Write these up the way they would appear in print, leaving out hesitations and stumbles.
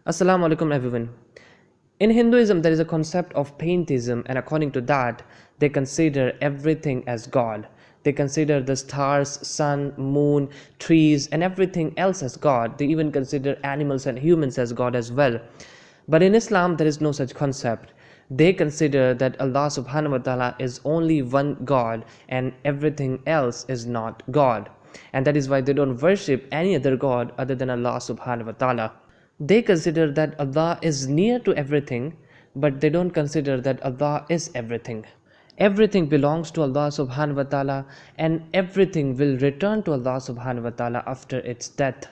Assalamu alaikum everyone. In Hinduism, there is a concept of pantheism, and according to that, they consider everything as God. They consider the stars, sun, moon, trees, and everything else as God. They even consider animals and humans as God as well. But in Islam, there is no such concept. They consider that Allah subhanahu wa ta'ala is only one God and everything else is not God. And that is why they don't worship any other God other than Allah subhanahu wa ta'ala. They consider that Allah is near to everything, but they don't consider that Allah is everything. Everything belongs to Allah subhanahu wa ta'ala, and everything will return to Allah subhanahu wa ta'ala after its death.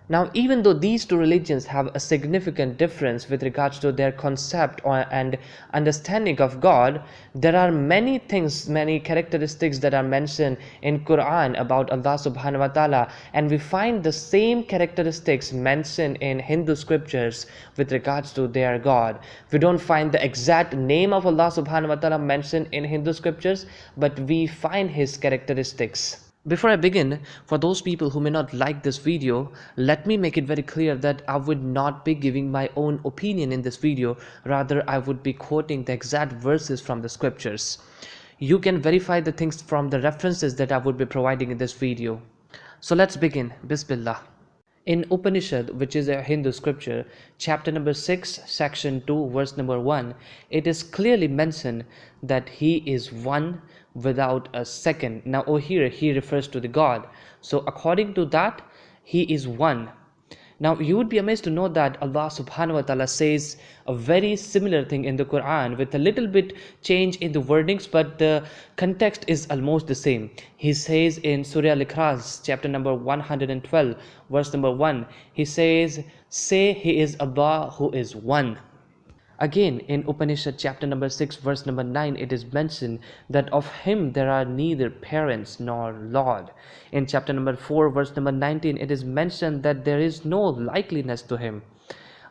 Now, even though these two religions have a significant difference with regards to their concept and understanding of God, there are many things, many characteristics that are mentioned in Qur'an about Allah subhanahu wa ta'ala, and we find the same characteristics mentioned in Hindu scriptures with regards to their God. We don't find the exact name of Allah subhanahu wa ta'ala mentioned in Hindu scriptures, but we find his characteristics. Before I begin, for those people who may not like this video, let me make it very clear that I would not be giving my own opinion in this video, rather I would be quoting the exact verses from the scriptures. You can verify the things from the references that I would be providing in this video. So let's begin. Bismillah. In Upanishad, which is a Hindu scripture, chapter number 6, section 2, verse number 1, it is clearly mentioned that he is one without a second. Now over here, he refers to the God. So according to that, he is one. Now you would be amazed to know that Allah subhanahu wa ta'ala says a very similar thing in the Quran with a little bit change in the wordings, but the context is almost the same. He says in Surah Al-Ikhlas, chapter number 112, verse number 1, he says, "Say he is Allah who is one." Again, in Upanishad chapter number 6, verse number 9, it is mentioned that of him there are neither parents nor Lord. In chapter number 4, verse number 19, it is mentioned that there is no likeliness to him.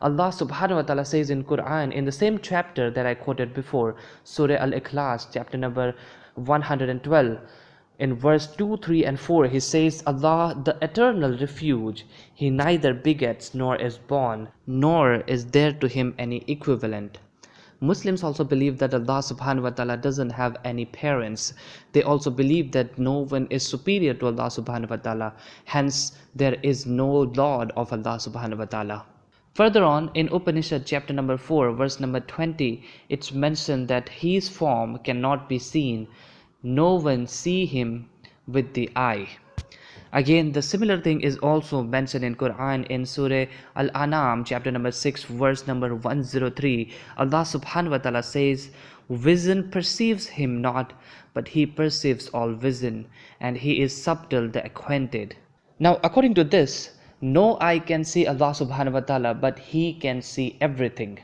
Allah subhanahu wa ta'ala says in Quran, in the same chapter that I quoted before, Surah Al-Ikhlas, chapter number 112, in verse 2, 3 and 4, he says, Allah, the eternal refuge, he neither begets nor is born, nor is there to him any equivalent. Muslims also believe that Allah subhanahu wa ta'ala doesn't have any parents. They also believe that no one is superior to Allah subhanahu wa ta'ala. Hence, there is no Lord of Allah subhanahu wa ta'ala. Further on, in Upanishad chapter number 4, verse number 20, it's mentioned that his form cannot be seen. No one see him with the eye. Again, the similar thing is also mentioned in Quran in Surah Al-An'am chapter number 6, verse number 103. Allah subhanahu wa ta'ala says, "Vision perceives him not, but he perceives all vision, and he is subtle the acquainted." Now, according to this, no eye can see Allah subhanahu wa ta'ala, but he can see everything.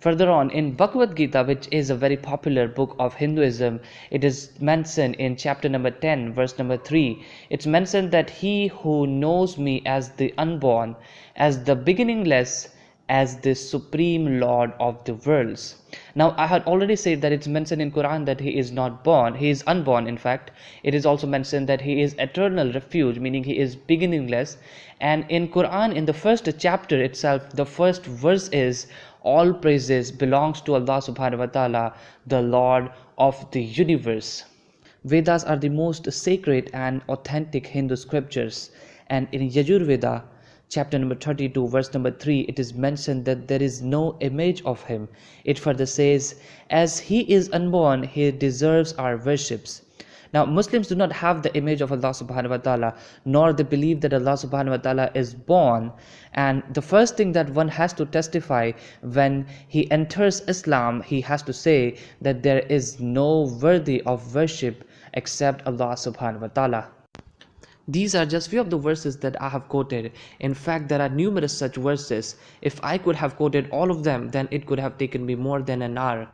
Further on, in Bhagavad Gita, which is a very popular book of Hinduism, it is mentioned in chapter number 10, verse number 3. It's mentioned that he who knows me as the unborn, as the beginningless, as the supreme Lord of the worlds. Now, I had already said that it's mentioned in Quran that he is not born, he is unborn in fact. It is also mentioned that he is eternal refuge, meaning he is beginningless. And in Quran, in the first chapter itself, the first verse is, all praises belongs to Allah subhanahu wa ta'ala, the Lord of the universe. Vedas are the most sacred and authentic Hindu scriptures, and in Yajurveda chapter number 32, verse number 3, it is mentioned that there is no image of him. It further says, as he is unborn, he deserves our worships. Now, Muslims do not have the image of Allah subhanahu wa ta'ala, nor they believe that Allah subhanahu wa ta'ala is born. And the first thing that one has to testify when he enters Islam, he has to say that there is no worthy of worship except Allah subhanahu wa ta'ala. These are just few of the verses that I have quoted. In fact, there are numerous such verses. If I could have quoted all of them, then it could have taken me more than an hour.